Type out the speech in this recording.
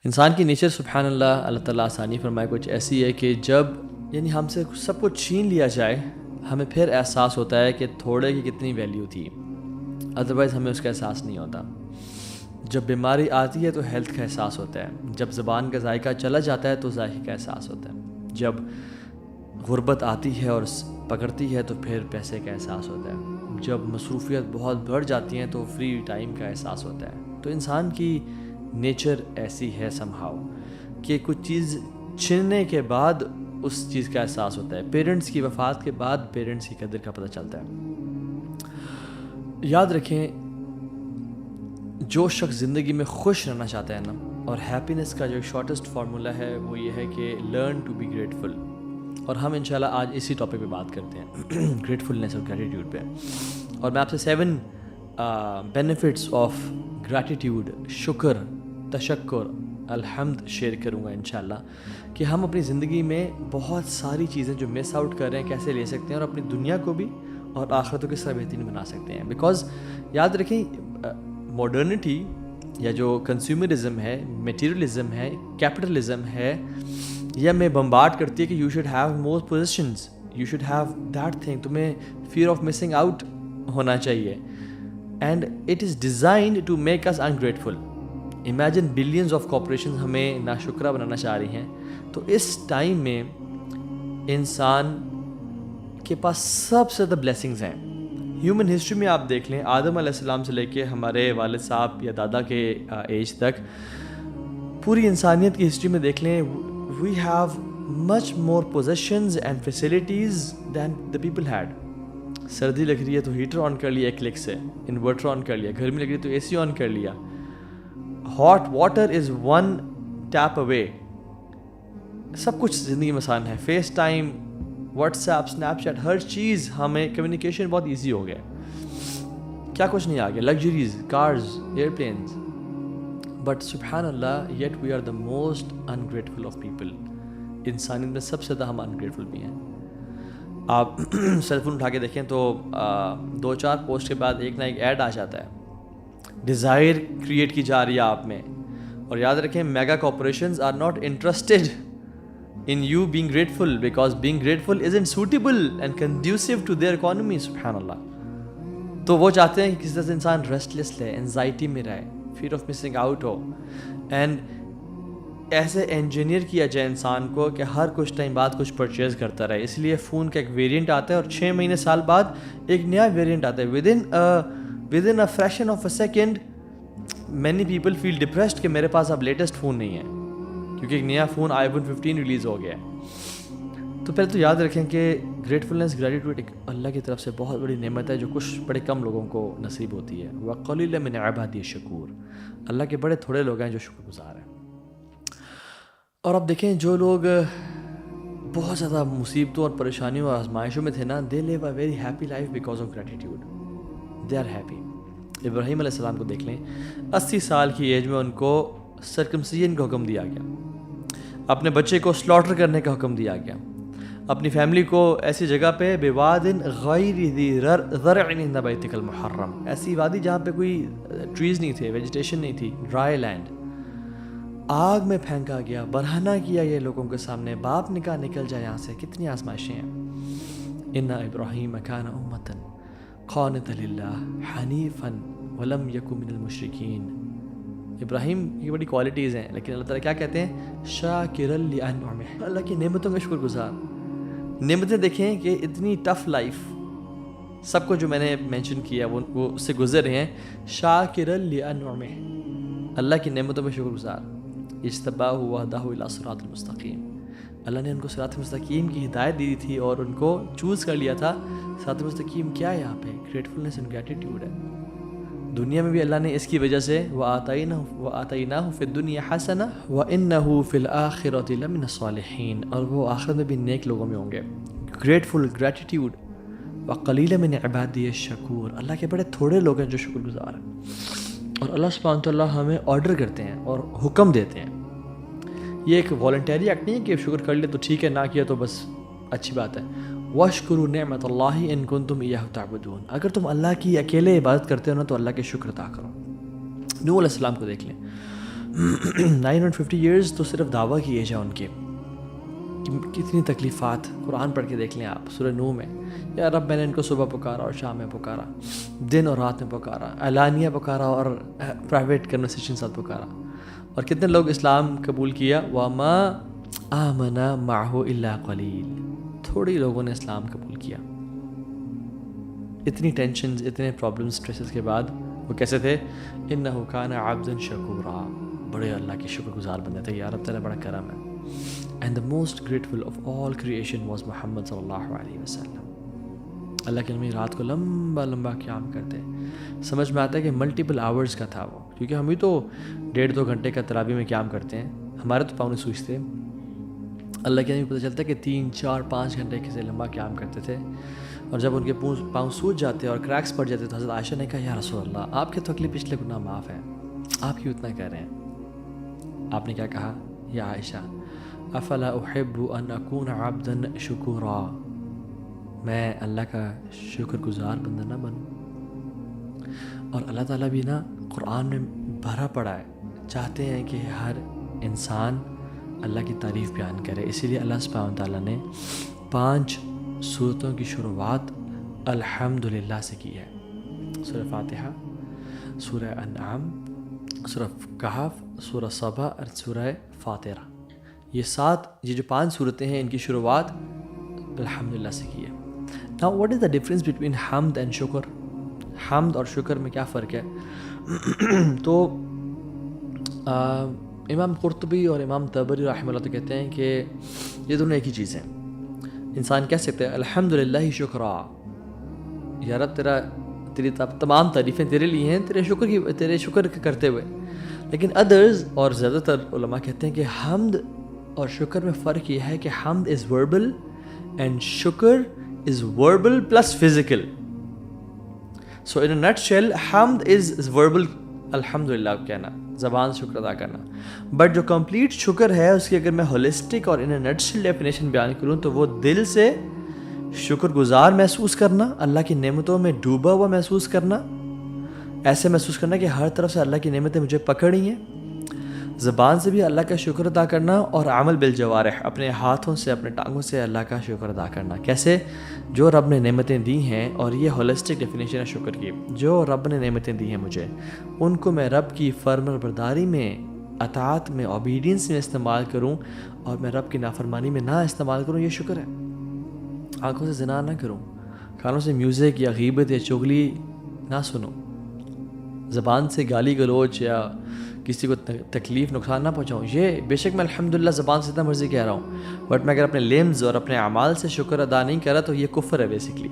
انسان کی نیچر سبحان اللہ، اللہ تعالیٰ آسانی فرمائے، کچھ ایسی ہے کہ جب ہم سے سب کچھ چھین لیا جائے، ہمیں پھر احساس ہوتا ہے کہ تھوڑے کی کتنی ویلیو تھی، ادروائز ہمیں اس کا احساس نہیں ہوتا۔ جب بیماری آتی ہے تو ہیلتھ کا احساس ہوتا ہے، جب زبان کا ذائقہ چلا جاتا ہے تو ذائقے کا احساس ہوتا ہے، جب غربت آتی ہے اور پکڑتی ہے تو پھر پیسے کا احساس ہوتا ہے، جب مصروفیت بہت بڑھ جاتی ہیں تو فری ٹائم کا احساس ہوتا ہے۔ تو انسان کی نیچر ایسی ہے somehow کہ کچھ چیز چھننے کے بعد اس چیز کا احساس ہوتا ہے۔ پیرنٹس کی وفات کے بعد پیرنٹس کی قدر کا پتہ چلتا ہے۔ یاد رکھیں، جو شخص زندگی میں خوش رہنا چاہتا ہے نا، اور ہیپینس کا جو شارٹیسٹ فارمولہ ہے وہ یہ ہے کہ لرن ٹو بی گریٹفل، اور ہم انشاءاللہ آج اسی ٹاپک پہ بات کرتے ہیں، گریٹفلنس اور گریٹیٹیوڈ پہ۔ اور میں آپ سے 7 بینیفٹس آف گریٹیٹیوڈ، شکر، تشکر، الحمد شیئر کروں گا انشاءاللہ، کہ ہم اپنی زندگی میں بہت ساری چیزیں جو مس آؤٹ کر رہے ہیں کیسے لے سکتے ہیں، اور اپنی دنیا کو بھی اور آخرت کو کس طرح بہترین بنا سکتے ہیں۔ بیکاز یاد رکھیں، ماڈرنٹی یا جو کنزیومرزم ہے، میٹیریلزم ہے، کیپٹلزم ہے، یہ ہمیں بمبارڈ کرتی ہے کہ you should have more possessions, you should have that thing, تمہیں فیئر آف مسنگ آؤٹ ہونا چاہیے، and it is designed to make us ungrateful. Imagine billions of corporations ہمیں ناشکرہ بنانا چاہ رہی ہیں۔ تو اس ٹائم میں انسان کے پاس سب سے زیادہ بلیسنگز ہیں۔ ہیومن ہسٹری میں آپ دیکھ لیں، آدم علیہ السلام سے لے کے ہمارے والد صاحب یا دادا کے ایج تک، پوری انسانیت کی ہسٹری میں دیکھ لیں، we have much more possessions and facilities than the people had. سردی لگ رہی ہے تو ہیٹر آن کر لیا ایک کلک سے، انورٹر آن کر لیا، گرمی لگ رہی ہے تو اے سی آن کر لیا، hot water is 1 tap away, سب کچھ زندگی میں آسان ہے۔ FaceTime, WhatsApp, Snapchat, ہر چیز، ہمیں کمیونیکیشن بہت ایزی ہو گیا، کیا کچھ نہیں آ گیا، لگژریز، کارز، ایئرپلینز، بٹ سبحان اللہ yet we are the most ungrateful of people. انسانیت میں سب سے زیادہ ہم انگریٹفل بھی ہیں۔ آپ سیل فون اٹھا کے دیکھیں تو 2-4 پوسٹ کے بعد ایک نہ ایک ایڈ آ جاتا ہے، ڈیزائر کریٹ کی جا رہی ہے آپ میں۔ اور یاد رکھیں، mega corporations are not interested in you being grateful, because being grateful isn't suitable and conducive to their economy. سبحان اللہ۔ تو وہ چاہتے ہیں کہ کسی طرح سے انسان ریسٹلیس رہے، انزائٹی میں رہے، fair of missing out who, and ایسے انجینئر کیا جائے انسان کو کہ ہر کچھ ٹائم بعد کچھ پرچیز کرتا رہے۔ اس لیے فون کا ایک ویریئنٹ آتا ہے اور 6 مہینے سال بعد ایک نیا ویریئنٹ آتا ہے۔ within a fraction of a second many people feel depressed کہ میرے پاس اب لیٹسٹ فون نہیں ہے، کیونکہ ایک نیا فون iPhone 15 ریلیز ہو گیا ہے۔ تو پہلے تو یاد رکھیں کہ گریٹفلنس، گریٹیٹیوڈ ایک اللہ کی طرف سے بہت بڑی نعمت ہے جو کچھ بڑے کم لوگوں کو نصیب ہوتی ہے۔ وَقَلِيلًا مِنْ عِبَادِيَ الشَّكُورُ، اللہ کے بڑے تھوڑے لوگ ہیں جو شکر گزار ہیں۔ اور اب دیکھیں، جو لوگ بہت زیادہ مصیبتوں اور پریشانیوں اور آزمائشوں میں تھے نا، they live a very happy life because of gratitude. They are happy. ابراہیم علیہ السلام کو دیکھ لیں، 80 سال کی ایج میں ان کو سرکمسیجن کا حکم دیا گیا، اپنے بچے کو سلاٹر کرنے کا حکم دیا گیا، اپنی فیملی کو ایسی جگہ پہ بواد غیر ذی زرع عند بیتک المحرم، ایسی وادی جہاں پہ کوئی ٹریز نہیں تھے، ویجیٹیشن نہیں تھی، ڈرائی لینڈ، آگ میں پھینکا گیا، برہنہ کیا یہ لوگوں کے سامنے، باپ نکل جائے یہاں سے۔ کتنی آزمائشیں ہیں۔ ان ابراہیم کان امۃ قانتا للہ حنیفا ولم یک من المشرکین۔ ابراہیم کی بڑی کوالٹیز ہیں، لیکن اللہ تعالیٰ کیا کہتے ہیں؟ شاکرا لانعمہ، اللہ کی نعمتوں کا شکر گزار۔ نعمتیں دیکھیں کہ اتنی ٹف لائف، سب کو جو میں نے مینشن کیا وہ اس سے گزر رہے ہیں، شاکرا لانعمہ، اللہ کی نعمتوں میں شکر گزار۔ اجتباہ وہداہ الی صراط المستقیم، اللہ نے ان کو صراط مستقیم کی ہدایت دی تھی اور ان کو چوز کر لیا تھا۔ صراط مستقیم کیا ہے یہاں پہ؟ گریٹفلنس اینڈ گریٹیٹیوڈ ہے۔ دنیا میں بھی اللہ نے اس کی وجہ سے وَآتَيْنَاهُ فِي الدُّنْيَا حَسَنَةً وَإِنَّهُ فِي الْآخِرَةِ لَمِنَ الصَّالِحِينَ، اور وہ آخرت میں بھی نیک لوگوں میں ہوں گے۔ Grateful, gratitude. وَقَلِيلًا مِنْ عِبَادِيَ الشَّكُورُ، اللہ کے بڑے تھوڑے لوگ ہیں جو شکر گزار ہیں۔ اور اللہ سبحانہ وتعالیٰ ہمیں آرڈر کرتے ہیں اور حکم دیتے ہیں۔ یہ ایک والنٹری ایکٹ نہیں ہے کہ شکر کر لے تو ٹھیک ہے، نہ کیا تو بس اچھی بات ہے۔ وَاشْكُرُوا نِعْمَةَ اللَّهِ إِن كُنتُمْ إِيَّاهُ تَعْبُدُونَ، اگر تم اللہ کی اکیلے عبادت کرتے ہو نا تو اللہ کے شکر ادا کرو۔ نوح علیہ السلام کو دیکھ لیں، 950 ایئرز تو صرف دعویٰ کی ایج ہے ان کے. کتنی تکلیفات قرآن پڑھ کے دیکھ لیں آپ. سورہ نوح میں یا رب میں نے ان کو صبح پکارا اور شام میں پکارا, دن اور رات میں پکارا, اعلانیہ پکارا اور پرائیویٹ کنورسیشن ساتھ پکارا. اور کتنے لوگ اسلام قبول کیا. وما آمن معہ الا قلیل, تھوڑی لوگوں نے اسلام قبول کیا. اتنی ٹینشنز, اتنے پرابلمز, اسٹریسز کے بعد وہ کیسے تھے؟ انہ کان عبدا شکورا, بڑے اللہ کے شکر گزار بندے تھے. یا رب تیرا بڑا کرم ہے. And the most grateful of all creation was Muhammad صلی اللہ علیہ وسلم. اللہ کے نبی رات کو لمبا لمبا قیام کرتے. سمجھ میں آتا ہے کہ ملٹیپل آورز کا تھا وہ, کیونکہ ہم بھی تو 1.5-2 گھنٹے کا تراویح میں قیام کرتے ہیں. ہمارے تو پاؤں نہیں سوچتے. اللہ کے نبی پتہ چلتا ہے کہ 3-4-5 گھنٹے سے لمبا قیام کرتے تھے. اور جب ان کے پاؤں سوج جاتے اور کریکس پڑ جاتے تو حضرت عائشہ نے کہا یا رسول اللہ آپ کے تو اگلے پچھلے گناہ معاف ہیں, آپ کیوں اتنا کہہ رہے ہیں؟ آپ نے کیا کہا؟ یا عائشہ افلا احب ان اکون عبدا شکورا, میں اللہ کا شکر گزار بندہ نہ بنوں؟ اور اللہ تعالیٰ بھی نا قرآن میں بھرا پڑا ہے, چاہتے ہیں کہ ہر انسان اللہ کی تعریف بیان کرے. اسی لیے اللہ سبحانہ تعالیٰ نے 5 سورتوں کی شروعات الحمدللہ سے کی ہے. سورہ فاتحہ, سورہ انعام, سورہ کہف, سورہ صبا اور سورہ فاطرہ. یہ جو 5 صورتیں ہیں ان کی شروعات الحمدللہ سے کی ہے. Now what is the difference between حمد and شکر؟ حمد اور شکر میں کیا فرق ہے؟ تو امام قرطبی اور امام طبری رحمہ اللہ تو کہتے ہیں کہ یہ دونوں ایک ہی چیز ہیں. انسان کہہ سکتے ہیں الحمدللہ شکرا, یا رب تیری تمام تعریفیں تیرے لیے ہیں, تیرے شکر کرتے ہوئے. لیکن ادرز اور زیادہ تر علماء کہتے ہیں کہ حمد اور شکر میں فرق یہ ہے کہ حمد از وربل اینڈ شکر is verbal plus physical. So in a nut shell حمد از وربل, الحمدللہ کہنا, زبان سے شکر ادا کرنا. بٹ جو کمپلیٹ شکر ہے اس کی اگر میں ہولسٹک اور ان اے نٹ شیل ڈیفینیشن بیان کروں تو وہ دل سے شکر گزار محسوس کرنا, اللہ کی نعمتوں میں ڈوبا ہوا محسوس کرنا, ایسے محسوس کرنا کہ ہر طرف سے اللہ کی نعمتیں مجھے پکڑ رہی ہیں. زبان سے بھی اللہ کا شکر ادا کرنا, اور عمل بالجوارح, اپنے ہاتھوں سے اپنے ٹانگوں سے اللہ کا شکر ادا کرنا. کیسے؟ جو رب نے نعمتیں دی ہیں, اور یہ ہولسٹک ڈیفینیشن ہے شکر کی, جو رب نے نعمتیں دی ہیں مجھے ان کو میں رب کی فرمانبرداری میں, اطاعت میں, اوبیڈینس میں استعمال کروں, اور میں رب کی نافرمانی میں نہ استعمال کروں, یہ شکر ہے. آنکھوں سے زنا نہ کروں, کانوں سے میوزک یا غیبت یا چغلی نہ سنوں, زبان سے گالی گلوچ یا کسی کو تکلیف نقصان نہ پہنچاؤں. یہ بے شک میں الحمدللہ زبان سے اتنا مرضی کہہ رہا ہوں, بٹ میں اگر اپنے لیمز اور اپنے اعمال سے شکر ادا نہیں کرا تو یہ کفر ہے بیسکلی.